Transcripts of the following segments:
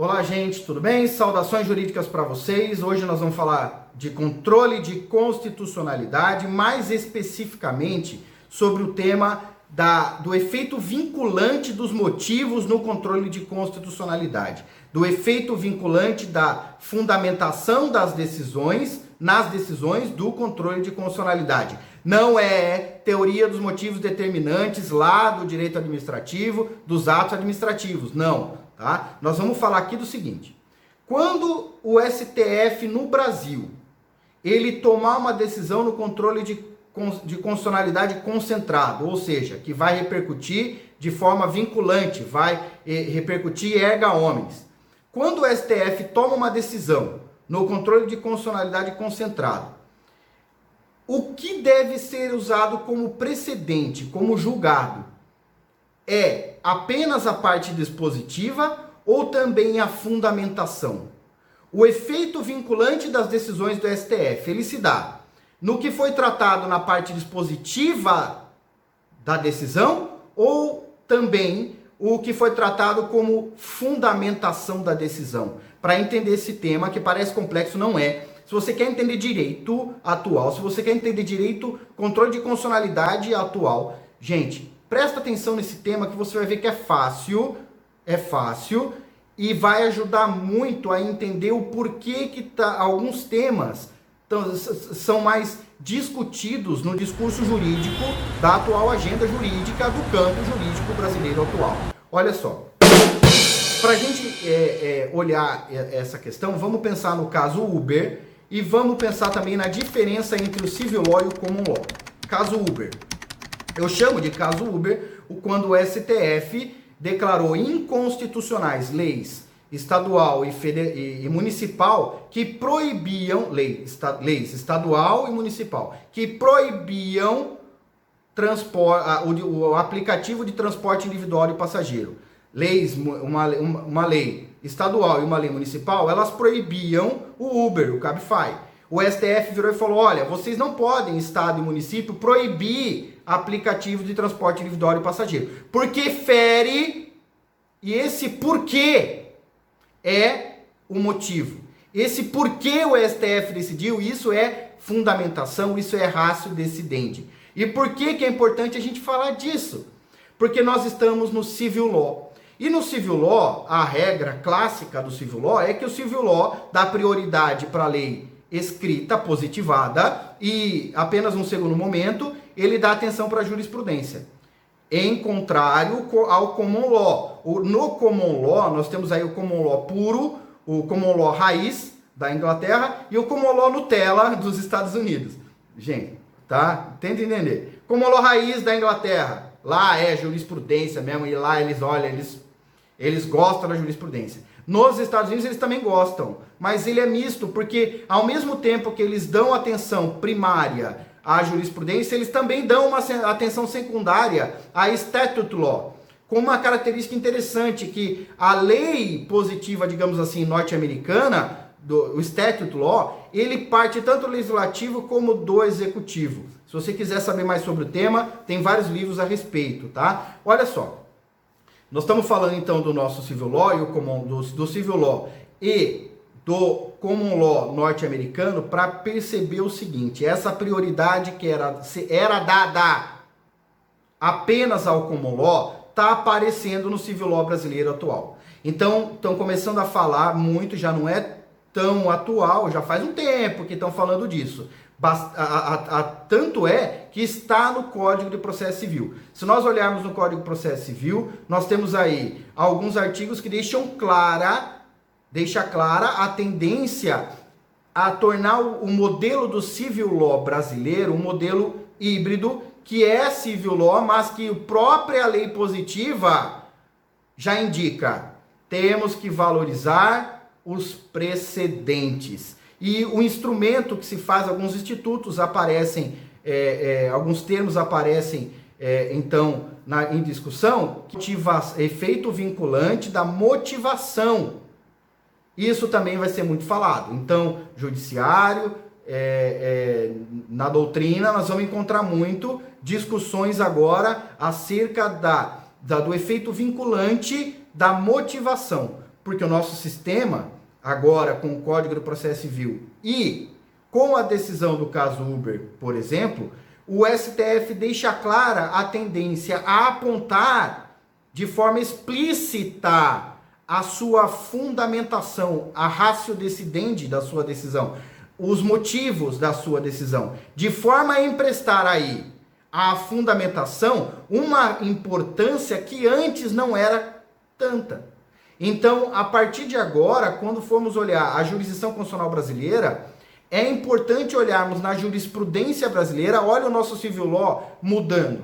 Olá, gente, tudo bem? Saudações jurídicas para vocês. Hoje nós vamos falar de controle de constitucionalidade, mais especificamente sobre o tema do efeito vinculante dos motivos no controle de constitucionalidade, do efeito vinculante da fundamentação das decisões nas decisões do controle de constitucionalidade. Não é teoria dos motivos determinantes lá do direito administrativo, dos atos administrativos, não. Tá? Nós vamos falar aqui do seguinte: quando o STF no Brasil ele tomar uma decisão no controle de constitucionalidade concentrado, ou seja, que vai repercutir de forma vinculante, vai repercutir erga omnes. Quando o STF toma uma decisão no controle de constitucionalidade concentrado, o que deve ser usado como precedente, como julgado, é apenas a parte dispositiva ou também a fundamentação? O efeito vinculante das decisões do STF, ele se dá no que foi tratado na parte dispositiva da decisão ou também o que foi tratado como fundamentação da decisão? Para entender esse tema, que parece complexo, não é. Se você quer entender direito atual, se você quer entender direito, controle de constitucionalidade atual, gente, presta atenção nesse tema que você vai ver que é fácil e vai ajudar muito a entender o porquê que alguns temas são mais discutidos no discurso jurídico da atual agenda jurídica do campo jurídico brasileiro atual. Olha só, para a gente olhar essa questão, vamos pensar no caso Uber e vamos pensar também na diferença entre o civil law e o common law. Caso Uber. Eu chamo de caso Uber quando o STF declarou inconstitucionais leis estadual e municipal que proibiam, leis estadual e municipal, que proibiam o aplicativo de transporte individual de passageiro. Uma lei estadual e uma lei municipal, elas proibiam o Uber, o Cabify. O STF virou e falou: olha, vocês não podem, Estado e município, proibir aplicativo de transporte individual de passageiro, porque fere, e esse porquê é o motivo. Esse porquê o STF decidiu, isso é fundamentação, isso é ratio decidente. E por que é importante a gente falar disso? Porque nós estamos no civil law. E no civil law, a regra clássica do civil law é que o civil law dá prioridade para a lei escrita, positivada, e apenas num segundo momento ele dá atenção para a jurisprudência. Em contrário ao common law. No common law, nós temos aí o common law puro, o common law raiz da Inglaterra e o common law Nutella dos Estados Unidos. Gente, tá? Tenta entender. Common law raiz da Inglaterra, lá é jurisprudência mesmo, e lá eles gostam da jurisprudência. Nos Estados Unidos eles também gostam, mas ele é misto, porque ao mesmo tempo que eles dão atenção primária à jurisprudência, eles também dão uma atenção secundária à statute law, com uma característica interessante, que a lei positiva, digamos assim, norte-americana, o statute law, ele parte tanto do legislativo como do executivo. Se você quiser saber mais sobre o tema, tem vários livros a respeito, tá? Olha só, nós estamos falando então do nosso civil law e do civil law e do common law norte-americano, para perceber o seguinte: essa prioridade que era dada apenas ao common law está aparecendo no civil law brasileiro atual. Então, estão começando a falar muito, já não é tão atual, já faz um tempo que estão falando disso. Tanto é que está no Código de Processo Civil. Se nós olharmos no Código de Processo Civil, nós temos aí alguns artigos que deixa clara a tendência a tornar o modelo do civil law brasileiro um modelo híbrido, que é civil law, mas que a própria lei positiva já indica: temos que valorizar os precedentes. E o instrumento que se faz, alguns institutos aparecem, alguns termos aparecem, então, em discussão, efeito vinculante da motivação. Isso também vai ser muito falado. Então, judiciário, na doutrina, nós vamos encontrar muito discussões agora acerca do efeito vinculante da motivação. porque o nosso sistema, agora com o Código do Processo Civil e com a decisão do caso Uber, por exemplo, o STF deixa clara a tendência a apontar de forma explícita a sua fundamentação, a ratio decidendi da sua decisão, os motivos da sua decisão, de forma a emprestar aí a fundamentação uma importância que antes não era tanta. Então, a partir de agora, quando formos olhar a jurisdição constitucional brasileira, é importante olharmos na jurisprudência brasileira. Olha o nosso civil law mudando.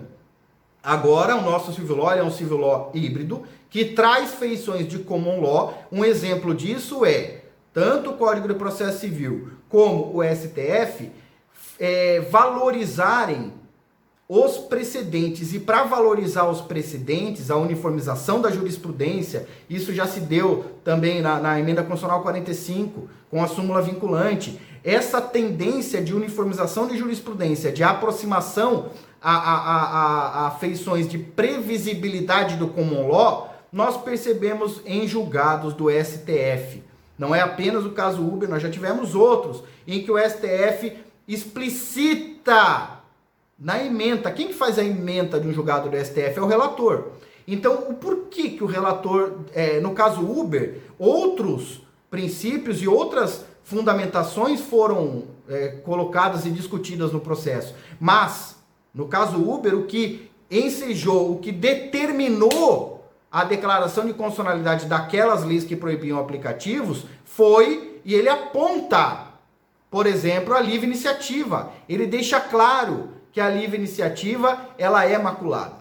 Agora, o nosso civil law é um civil law híbrido, que traz feições de common law. Um exemplo disso é, tanto o Código de Processo Civil como o STF valorizarem os precedentes. E para valorizar os precedentes, a uniformização da jurisprudência, isso já se deu também na Emenda Constitucional 45, com a súmula vinculante. Essa tendência de uniformização de jurisprudência, de aproximação a feições de previsibilidade do common law, nós percebemos em julgados do STF. Não é apenas o caso Uber, nós já tivemos outros em que o STF explicita na ementa. Quem que faz a ementa de um julgado do STF é o relator. Então, o porquê que o relator, no caso Uber, outros princípios e outras fundamentações foram colocadas e discutidas no processo. Mas, no caso Uber, o que ensejou, o que determinou a declaração de constitucionalidade daquelas leis que proibiam aplicativos foi, e ele aponta, por exemplo, a livre iniciativa. Ele deixa claro que a livre iniciativa ela é maculada.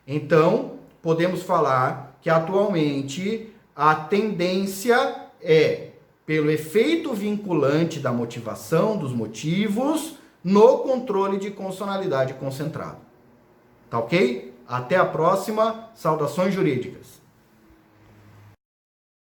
Então, podemos falar que atualmente a tendência é pelo efeito vinculante da motivação, dos motivos, no controle de constitucionalidade concentrado. Tá ok? Até a próxima. Saudações jurídicas.